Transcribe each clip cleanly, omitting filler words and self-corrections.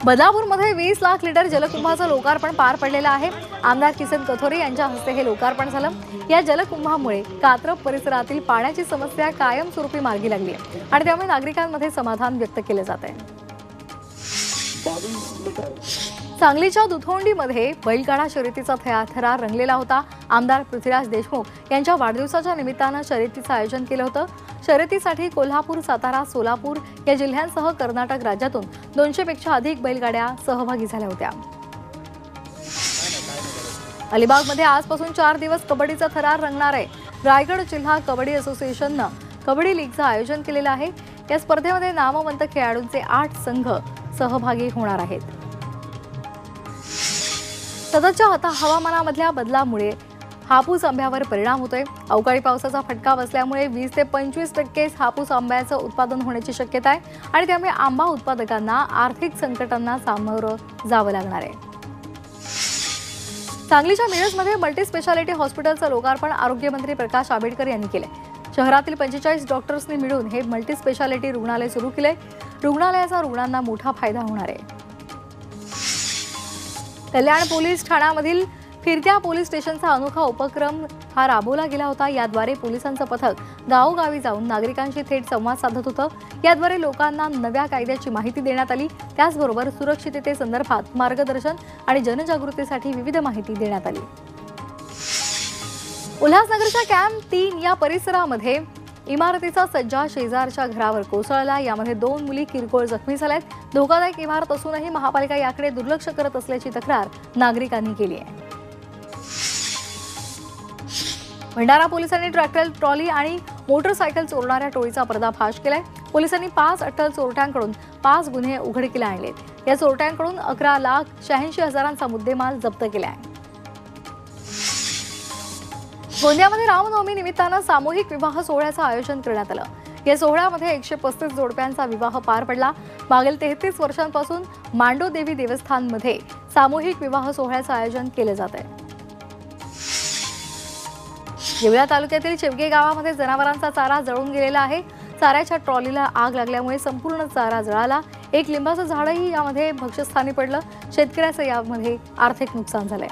बदलापूरमध्ये 20 lakh litre जलकुंभाचं लोकार्पण पार पडलेलं आहे। आमदार किसन कथोरे यांच्या हस्ते हे लोकार्पण झालं। या जलकुंभामुळे कात्रप परिसरातील पाण्याची समस्या कायमस्वरूपी मार्गी लागली आहे आणि त्यामुळे नागरिकांमध्ये समाधान व्यक्त केले जात आहे। सांगलीच्या दुधोंडीमध्ये बैलगाडा शर्यतीचा थरार रंगलेला होता। आमदार पृथ्वीराज देशमुख यांच्या वाढदिवसाच्या निमित्तानं शर्यतीचं आयोजन केलं होतं। शर्यतीसाठी कोल्हापूर, सातारा, सोलापूर या जिल्ह्यांसह कर्नाटक राज्यातून 200 पेक्षा अधिक बैलगाड्या सहभागी झाल्या होत्या। अलिबागमध्ये आजपासून 4 दिवस कबड्डीचा थरार रंगणार आहे। रायगड जिल्हा कबड्डी असोसिएशननं कबड्डी लीगचं आयोजन केलेलं आहे। या स्पर्धेमध्ये नामवंत खेळाडूंचे 8 संघ सहभागी होणार आहेत। सततच्या हवामानामधल्या बदलामुळे हापूस आंब्यावर परिणाम होतोय। अवकाळी पावसाचा फटका बसल्यामुळे 20 ते 25% हापूस आंब्याचं उत्पादन होण्याची शक्यता आहे आणि त्यामुळे आंबा उत्पादकांना आर्थिक संकटांना सामोरं जावं लागणार आहे। सांगलीच्या मिरजमध्ये मल्टी स्पेशालिटी हॉस्पिटलचं लोकार्पण आरोग्यमंत्री प्रकाश आंबेडकर यांनी केलंय। शहरातील 45 डॉक्टर्सनी मिळून हे मल्टी स्पेशालिटी रुग्णालय सुरू केलंय। रुग्णालयाचा रुग्णांना मोठा फायदा होणार आहे। कल्याण पोलीस ठाण्यामधील फिरत्या पोलीस स्टेशनचा अनोखा उपक्रम हा राबवला गेला होता। याद्वारे पोलिसांचं पथक गावोगावी जाऊन नागरिकांशी थेट संवाद साधत होतं। याद्वारे लोकांना नव्या कायद्याची माहिती देण्यात आली। त्याचबरोबर सुरक्षिततेसंदर्भात मार्गदर्शन आणि जनजागृतीसाठी विविध माहिती देण्यात आली। उल्हासनगरच्या कॅम्प 3 या परिसरामध्ये इमारतीचा सज्जा शेजारच्या घरावर कोसळला। यामध्ये 2 मुली किरकोळ जखमी झाल्यात। धोकादायक इमारत असूनही महापालिका याकडे दुर्लक्ष करत असल्याची तक्रार नागरिकांनी केली आहे। भंडारा पोलिसांनी ट्रॅक्टर ट्रॉली आणि मोटरसायकल चोरणाऱ्या टोळीचा पर्दाफाश केलाय। पोलिसांनी 5 अट्टल चोरट्यांकडून 5 गुन्हे उघडकीला आणलेत। या चोरट्यांकडून 11,86,000चा मुद्देमाल जप्त केला आहे। गोंदियामध्ये रामनवमी निमित्तानं सामूहिक विवाह सोहळ्याचं आयोजन करण्यात आलं। या सोहळ्यामध्ये 135 जोडप्यांचा विवाह पार पडला। मागील 33 वर्षांपासून मांडोदेवी देवस्थानमध्ये सामूहिक विवाह सोहळ्याचं आयोजन केलं जात आहे। येवला तालुक्यातील चिवगे गावामध्ये जनावरांचा चारा जळून गेलेला आहे। चाऱ्याच्या ट्रॉलीला आग लागल्यामुळे संपूर्ण चारा जळाला। एक लिंबाचं झाडही यामध्ये भक्ष्यस्थानी पडलं। शेतकऱ्याचं यामध्ये आर्थिक नुकसान झालंय।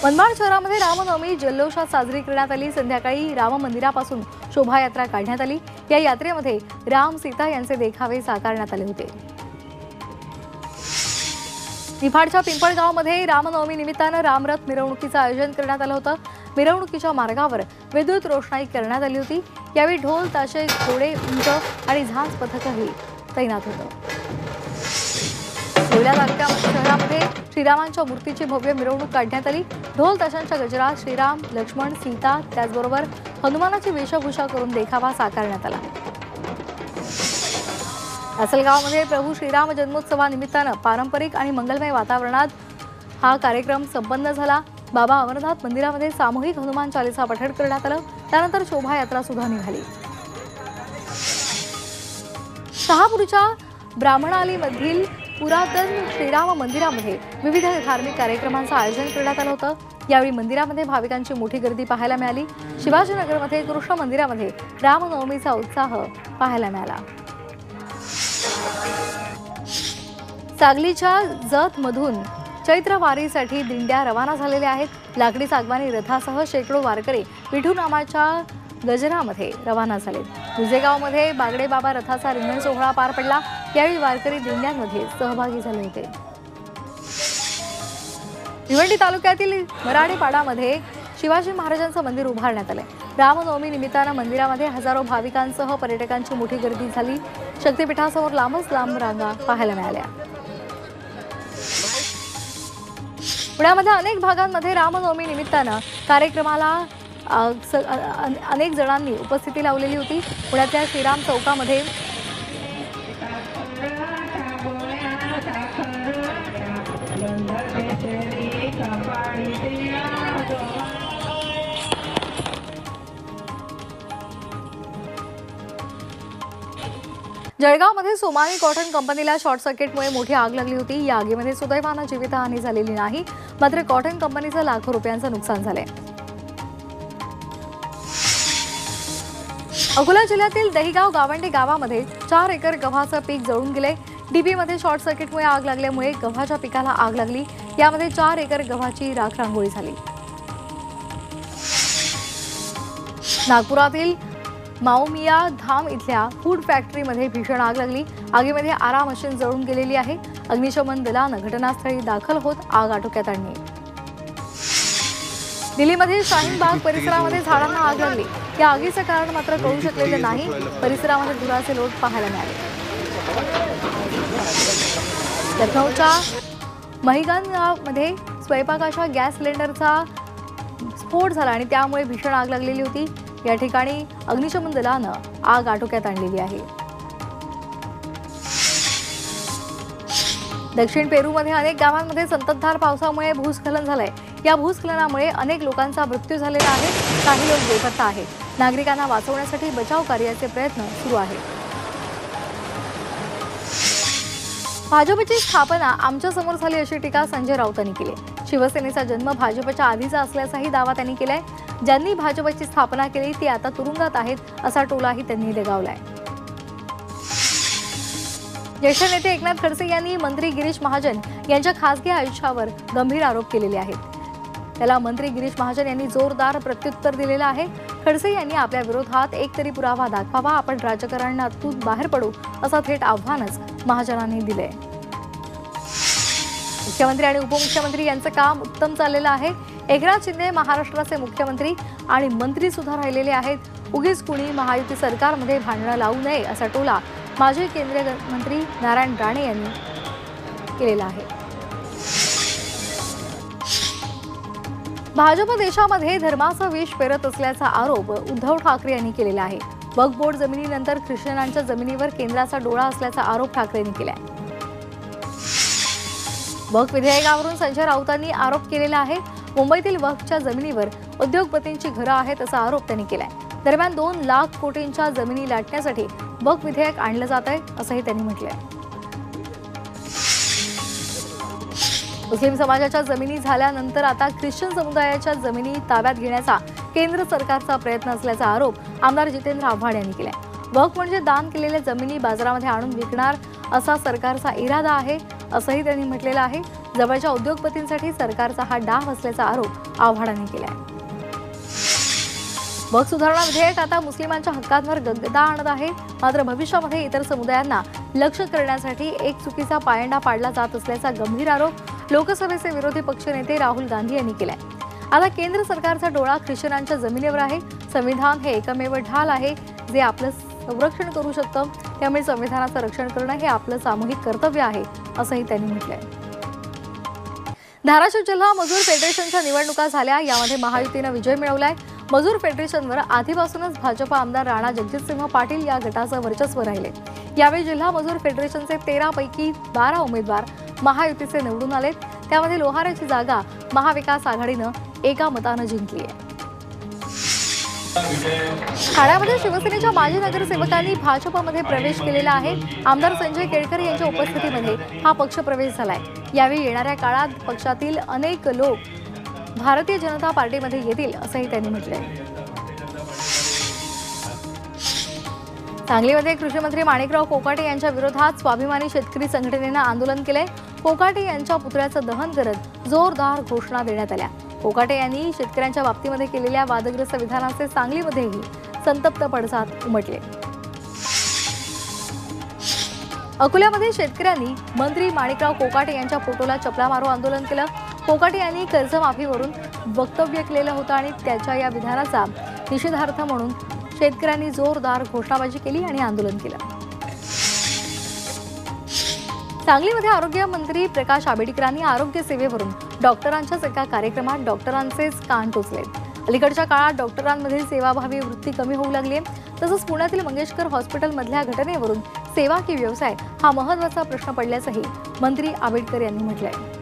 मनमाड शहरामध्ये रामनवमी जल्लोषात साजरी करण्यात आली। संध्याकाळी राम मंदिरापासून शोभायात्रा काढण्यात आली। या यात्रेमध्ये राम सीता यांचे देखावे साकारण्यात आले होते। निफाडच्या पिंपळगावमध्ये रामनवमी निमित्तानं रामरथ मिरवणुकीचं आयोजन करण्यात आलं होतं। मिरवणुकीच्या मार्गावर विद्युत रोषणाई करण्यात आली होती। यावेळी ढोल, ताशे, घोडे, उंट आणि झांज पथकही तैनात होतं। येवला तालुक्या शहरामध्ये श्रीरामांच्या मूर्तीची भव्य मिरवणूक काढण्यात आली। ढोल ताशांच्या गजरात श्रीराम, लक्ष्मण, सीता त्याचबरोबर हनुमानाची वेशभूषा करून देखावा साकारण्यात आला। असलगावमध्ये प्रभू श्रीराम जन्मोत्सवानिमित्तानं पारंपरिक आणि मंगलमय वातावरणात हा कार्यक्रम संपन्न झाला। बाबा अमरनाथ मंदिरामध्ये सामूहिक हनुमान चालीसा पठण करण्यात आलं। त्यानंतर शोभायात्रा सुद्धा निघाली। शहापूरच्या ब्राह्मणालीमधील पुरातन श्रीराम मंदिरामध्ये विविध धार्मिक कार्यक्रमांचं आयोजन करण्यात आलं होतं। यावेळी मंदिरामध्ये भाविकांची मोठी गर्दी पाहायला मिळाली। शिवाजीनगरमध्ये कृष्ण मंदिरामध्ये रामनवमीचा उत्साह पाहायला मिळाला। सांगलीच्या जतमधून चैत्र वारीसाठी दिंड्या रवाना झालेल्या आहेत। लाकडी सागवानी रथासह शेकडो वारकरी विठू नामाच्या गजरामध्ये रवाना झाले। दुजेगावमध्ये बागडे बाबा रथाचा रिंगण सोहळा पार पडला। यावेळी वारकरी दिंड्यांमध्ये सहभागी झाले होते। भिवंडी तालुक्यातील मराडेपाडामध्ये शिवाजी महाराजांचं मंदिर उभारण्यात आलंय। रामनवमी निमित्तानं मंदिरामध्ये हजारो भाविकांसह पर्यटकांची मोठी गर्दी झाली। शक्तिपीठासमोर लांबच लांब रांगा पाहायला मिळाल्या। पुण्यामध्ये अनेक भागांमध्ये रामनवमी निमित्तानं कार्यक्रमाला अनेक जणांनी उपस्थिती लावलेली होती। पुण्यातल्या श्रीराम चौकामध्ये जळगावमध्ये सोमानी कॉटन कंपनीला शॉर्ट सर्किटमुळे मोठी आग लागली होती। या आगीमध्ये सुदैवानं जीवितहानी झालेली नाही, मात्र कॉटन कंपनीचं लाखो रुपयांचं नुकसान झालंय। अकोला जिल्ह्यातील दहिगाव गावंडे गावामध्ये 4 एकर गव्हाचं पीक जळून गेले। डीपीमध्ये शॉर्ट सर्किटमुळे आग लागल्यामुळे गव्हाच्या पिकाला आग लागली। यामध्ये 4 एकर गव्हाची राखरांगोळी झाली। नागपुरातील माओमिया धाम इथल्या फूड फॅक्टरीमध्ये भीषण आग लागली। आगीमध्ये आरा मशीन जळून गेलेली आहे। अग्निशमन दलानं घटनास्थळी दाखल होत आग आटोक्यात आणली। दिल्लीमध्ये शाहीन बाग परिसरामध्ये झाडांना आग लागली। या आगीचं कारण मात्र कळू शकलेलं नाही। परिसरामध्ये धुराचे लोट पाहायला मिळाले। लखनौच्या महिगनमध्ये स्वयंपाकाच्या गॅस सिलेंडरचा स्फोट झाला आणि त्यामुळे भीषण आग लागलेली होती। या ठिकाणी अग्निशमन दलानं आग आटोक्यात आणलेली आहे। दक्षिण पेरूमध्ये अनेक गावांमध्ये संततधार पावसामुळे भूस्खलन झालंय। या भूस्खलनामुळे अनेक लोकांचा मृत्यू झालेला आहे। काही लोक बेपत्ता आहेत। नागरिकांना वाचवण्यासाठी बचाव कार्याचे प्रयत्न सुरू आहेत। भाजपची स्थापना आमच्या समोर झाली अशी टीका संजय राऊतांनी केली। शिवसेनेचा जन्म भाजपच्या आधीचा असल्याचाही दावा त्यांनी केलाय। ज्यांनी भाजपची स्थापना केली ती आता तुरुंगात आहेत असा टोलाही त्यांनी लगावलाय। ज्येष्ठ नेते एकनाथ खडसे यांनी मंत्री गिरीश महाजन यांच्या खासगी आयुष्यावर गंभीर आरोप केलेले आहेत। त्याला मंत्री गिरीश महाजन यांनी जोरदार प्रत्युत्तर दिलेलं आहे। खडसे यांनी आपल्या विरोधात एक तरी पुरावा दाखवावा, आपण राजकारणातून बाहेर पडू असं थेट आव्हानच महाजनांनी दिलंय। मुख्यमंत्री आणि उपमुख्यमंत्री यांचं काम उत्तम चाललेलं आहे। एकनाथ शिंदे महाराष्ट्राचे मुख्यमंत्री आणि मंत्री सुद्धा राहिलेले आहेत। उगीच कुणी महायुती सरकारमध्ये भांडणं लावू नये असा टोला माजी केंद्रीय मंत्री नारायण राणे यांनी केलेला आहे। भाजप देशामध्ये धर्माचं विष पेरत असल्याचा आरोप उद्धव ठाकरे यांनी केलेला आहे। वक्फ बोर्ड जमिनीनंतर ख्रिश्चनांच्या जमिनीवर केंद्राचा डोळा असल्याचा आरोप ठाकरेंनी केलाय। वक्फ विधेयकावरून संजय राऊतांनी आरोप केलेला आहे। मुंबईतील वक्फच्या जमिनीवर उद्योगपतींची घरं आहेत असा आरोप त्यांनी केलाय। दरम्यान 2 लाख कोटींच्या जमिनी लाटण्यासाठी वक्फ विधेयक आणलं जात आहे असंही त्यांनी म्हटलंय। मुस्लिम समाजाच्या जमिनी झाल्यानंतर आता ख्रिश्चन समुदायाच्या जमिनी ताब्यात घेण्याचा केंद्र सरकारचा प्रयत्न असल्याचा आरोप आमदार जितेंद्र आव्हाड यांनी केलाय। वक्फ म्हणजे दान केलेल्या जमिनी बाजारामध्ये आणून विकणार असा सरकारचा इरादा आहे असंही त्यांनी म्हटलेलं आहे। जवळच्या उद्योगपतींसाठी सरकारचा हा डाव असल्याचा आरोप आव्हाडांनी केलाय। वक्फ सुधारणा विधेयक आता मुस्लिमांच्या हक्कांवर गदा आणत आहे। मात्र भविष्यामध्ये इतर समुदायांना लक्ष्य करण्यासाठी एक चुकीचा पायंडा पाडला जात असल्याचा गंभीर आरोप लोकसभेचे विरोधी पक्षनेते राहुल गांधी यांनी केलाय। आता केंद्र सरकारचा डोळा ख्रिश्चनांच्या जमिनीवर आहे। संविधान हे एकमेव ढाल आहे जे आपलं संरक्षण करू शकतं। त्यामुळे संविधानाचं रक्षण करणं हे आपलं सामूहिक कर्तव्य आहे असंही त्यांनी म्हटलंय। धाराशिव जिल्हा मजूर फेडरेशनच्या निवडणुका झाल्या। यामध्ये महायुतीनं विजय मिळवलाय। मजूर फेडरेशनवर आधीपासूनच भाजप आमदार राणा जगजितसिंह पाटील या गटाचं वर्चस्व राहिले। यावेळी जिल्हा मजूर फेडरेशनचे 13 पैकी 12 उमेदवार महायुतीचे निवडून आलेत। त्यामध्ये लोहाराची जागा महाविकास आघाडीनं एका मतानं जिंकली आहे। ठाण्यामध्ये शिवसेनेच्या माजी नगरसेवकांनी भाजपमध्ये प्रवेश केलेला आहे। आमदार संजय केळकर यांच्या उपस्थितीमध्ये हा पक्ष प्रवेश झालाय। यावेळी येणाऱ्या काळात पक्षातील अनेक लोक भारतीय जनता पार्टीमध्ये येतील असंही त्यांनी म्हटलंय। सांगलीमध्ये कृषी मंत्री माणिकराव कोकाटे यांच्या विरोधात स्वाभिमानी शेतकरी संघटनेनं आंदोलन केलंय। कोकाटे यांच्या पुतळ्याचं दहन करत जोरदार घोषणा देण्यात आल्या। कोकाटे यांनी शेतकऱ्यांच्या बाबतीमध्ये केलेल्या वादग्रस्त विधानाचे सांगलीमध्येही संतप्त पडसाद उमटले। अकोल्यामध्ये शेतकऱ्यांनी मंत्री माणिकराव कोकाटे यांच्या फोटोला चपला मारो आंदोलन केलं। कोकाटे यांनी कर्जमाफीवरून वक्तव्य केलेलं होतं आणि त्याच्या या विधानाचा निषेधार्थ म्हणून शेतकऱ्यांनी जोरदार घोषणाबाजी केली आणि आंदोलन केलं। सांगलीमध्ये आरोग्य मंत्री प्रकाश आंबेडकरांनी आरोग्य सेवेवरून डॉक्टरांच्याच एका कार्यक्रमात डॉक्टरांचेच कान टोचले। अलीकडच्या काळात डॉक्टरांमधील सेवाभावी वृत्ती कमी होऊ लागली आहे। तसंच पुण्यातील मंगेशकर हॉस्पिटलमधल्या घटनेवरून सेवा की व्यवसाय हा महत्त्वाचा प्रश्न पडल्याचंही मंत्री आंबेडकर यांनी म्हटलंय।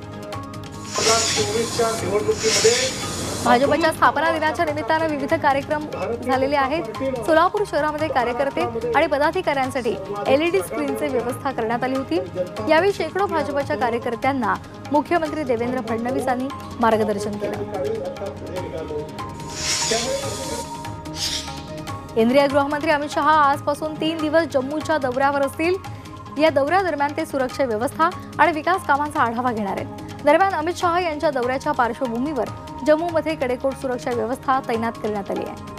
भाजपच्या स्थापना दिनाच्या निमित्तानं विविध कार्यक्रम झालेले आहेत। सोलापूर शहरामध्ये कार्यकर्ते आणि पदाधिकाऱ्यांसाठी LED स्क्रीनची व्यवस्था करण्यात आली होती। यावेळी शेकडो भाजपच्या कार्यकर्त्यांना मुख्यमंत्री देवेंद्र फडणवीस यांनी मार्गदर्शन केलं। केंद्रीय गृहमंत्री अमित शहा आजपासून 3 दिवस जम्मूच्या दौऱ्यावर असतील। या दौऱ्यादरम्यान ते सुरक्षा व्यवस्था आणि विकास कामांचा आढावा घेणार आहेत। दरम्यान अमित शहा यांच्या दौऱ्याच्या पार्श्वभूमीवर जम्मूमध्ये कडेकोट सुरक्षा व्यवस्था तैनात करण्यात आली आहे।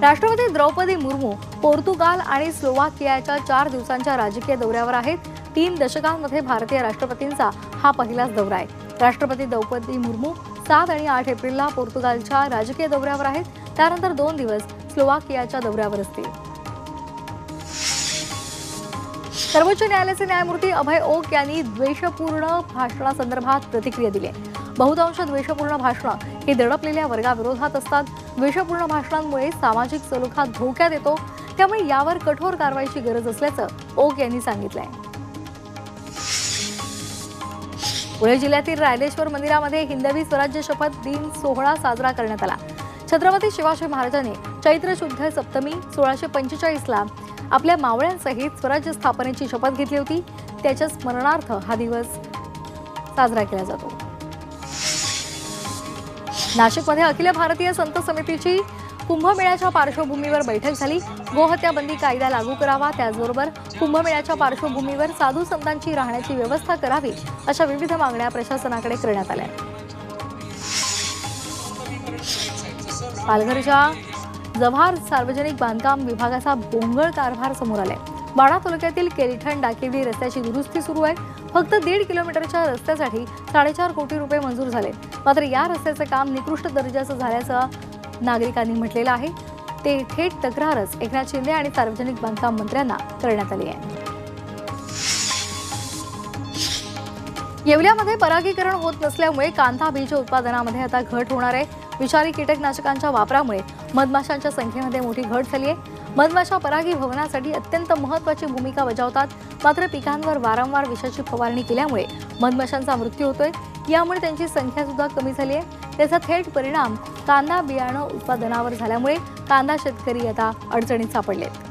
राष्ट्रपती द्रौपदी मुर्मू पोर्तुगाल आणि स्लोवाकियाच्या 4 दिवसांच्या राजकीय दौऱ्यावर आहेत। 3 दशकांमध्ये भारतीय राष्ट्रपतींचा हा पहिलाच दौरा आहे। राष्ट्रपती द्रौपदी मुर्मू 7 आणि 8 एप्रिलला पोर्तुगालच्या राजकीय दौऱ्यावर आहेत। त्यानंतर 2 दिवस स्लोवाकियाच्या दौऱ्यावर असतील। सर्वोच्च न्यायालयाचे न्यायमूर्ती अभय ओक यांनी द्वेषपूर्ण भाषणासंदर्भात प्रतिक्रिया दिली आहे। बहुतांश द्वेषपूर्ण भाषणं ही दडपलेल्या वर्गाविरोधात असतात। द्वेषपूर्ण भाषणांमुळे सामाजिक सलोखा धोक्यात येतो, त्यामुळे यावर कठोर कारवाईची गरज असल्याचं ओक यांनी सांगितलंय। पुणे जिल्ह्यातील रायलेश्वर मंदिरामध्ये हिंदवी स्वराज्य शपथ दिन सोहळा साजरा करण्यात आला। छत्रपती शिवाजी महाराजांनी चैत्र शुद्ध सप्तमी 1645ला आपल्या मावळ्यांसहित स्वराज्य स्थापनेची शपथ घेतली होती। त्याच्या स्मरणार्थ हा दिवस साजरा केला जातो। नाशिकमध्ये अखिल भारतीय संत समितीची कुंभमेळ्याच्या पार्श्वभूमीवर बैठक झाली। गोहत्या बंदी कायदा लागू करावा, त्याचबरोबर कुंभमेळ्याच्या पार्श्वभूमीवर साधू संतांची राहण्याची व्यवस्था करावी, अशा विविध मागण्या प्रशासनाकडे करण्यात आल्या। पालघरच्या जव्हार सार्वजनिक बांधकाम विभागाचा बोंगळ कारभार समोर आलाय। वाडा तालुक्यातील केलिठण डाकेवली रस्त्याची दुरुस्ती सुरू आहे। फक्त 1.5 किलोमीटरच्या रस्त्यासाठी 4.5 कोटी रुपये मंजूर झाले। मात्र या रस्त्याचे काम निकृष्ट दर्जाचं झाल्याचं नागरिकांनी म्हटलेलं आहे। ते थेट तक्रारच एकनाथ शिंदे आणि सार्वजनिक बांधकाम मंत्र्यांना करण्यात आली आहे। येवल्यामध्ये परागीकरण होत नसल्यामुळे कांदा बीज उत्पादनामध्ये आता घट होणार आहे। विषारी कीटकनाशकांच्या वापरामुळे मधमाशांच्या संख्येमध्ये मोठी घट झाली आहे। मधमाशा परागीभवनासाठी अत्यंत महत्त्वाची भूमिका बजावतात, मात्र पिकांवर वारंवार विषाची फवारणी केल्यामुळे मधमाशांचा मृत्यू होतोय। यामुळे त्यांची संख्या सुद्धा कमी झाली आहे। त्याचा थेट परिणाम कांदा बियाणं उत्पादनावर झाल्यामुळे कांदा शेतकरी आता अडचणीत सापडलेत।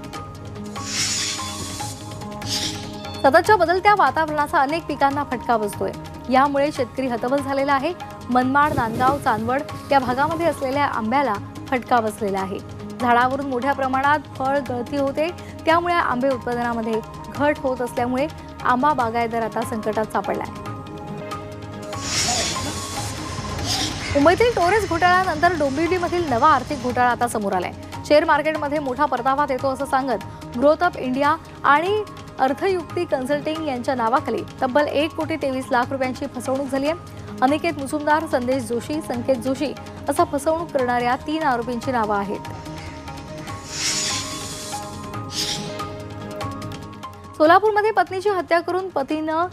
सततच्या बदलत्या वातावरणाचा अनेक पिकांना फटका बसतोय। यामुळे शेतकरी हतबल झालेला आहे। मनमाड, नांदगाव, चांदवड या भागामध्ये असलेल्या आंब्याला फटका बसलेला आहे। झाडावरून मोठ्या प्रमाणात फळ गळती होते, त्यामुळे आंबे उत्पादनामध्ये घट होत असल्यामुळे आंबा बागायतदार आता संकटात सापडलाय। मुंबईतील टोरेस घोटाळ्यानंतर डोंबिवलीमधील नवा आर्थिक घोटाळा आता समोर आलाय। शेअर मार्केटमध्ये मोठा परतावा देतो असं सांगत ग्रोथ अप इंडिया आणि अर्थयुक्ती कन्सल्टिंग यांच्या नावाखाली तब्बल 1,23,00,000 रुपयांची फसवणूक झाली आहे। अनिकेत मुजुमदार, संदेश जोशी, संकेत जोशी असा फसवणूक करणाऱ्या 3 आरोपींची नावं आहेत। सोलापूरमध्ये पत्नीची हत्या करून पतीनं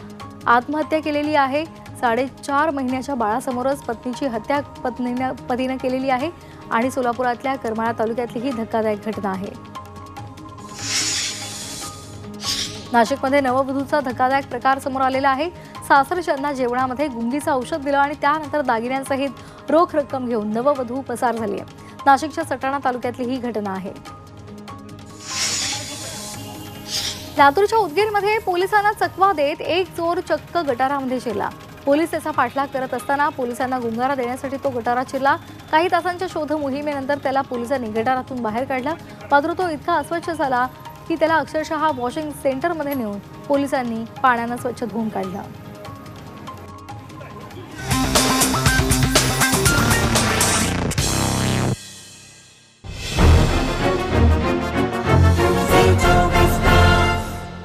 आत्महत्या केलेली आहे। 4.5 महिन्याच्या बाळासमोरच पत्नीची हत्या पतीनं केलेली आहे आणि सोलापुरातल्या करमाळा तालुक्यातली ही धक्कादायक घटना आहे। नाशिकमध्ये नववधूचा धक्कादायक प्रकार समोर आलेला आहे। सासरच्यांना जेवणामध्ये गुंगीचं औषध दिलं आणि त्यानंतर दागिन्यांसहित रोख रक्कम घेऊन नववधू पसार झाली आहे। नाशिकच्या सटाणा तालुक्यातली ही घटना आहे। लातूरच्या उदगीरमध्ये पोलिसांना चकवा देत एक चोर चक्क गटारामध्ये शिरला। पोलीस त्याचा पाठलाग करत असताना पोलिसांना गुंगारा देण्यासाठी तो गटारात शिरला। काही तासांच्या शोध मोहिमेनंतर त्याला पोलिसांनी गटारातून बाहेर काढलं, मात्र तो इतका अस्वच्छ झाला की त्याला अक्षरशः वॉशिंग सेंटरमध्ये नेऊन पोलिसांनी पाण्यानं स्वच्छ धुवून काढलं।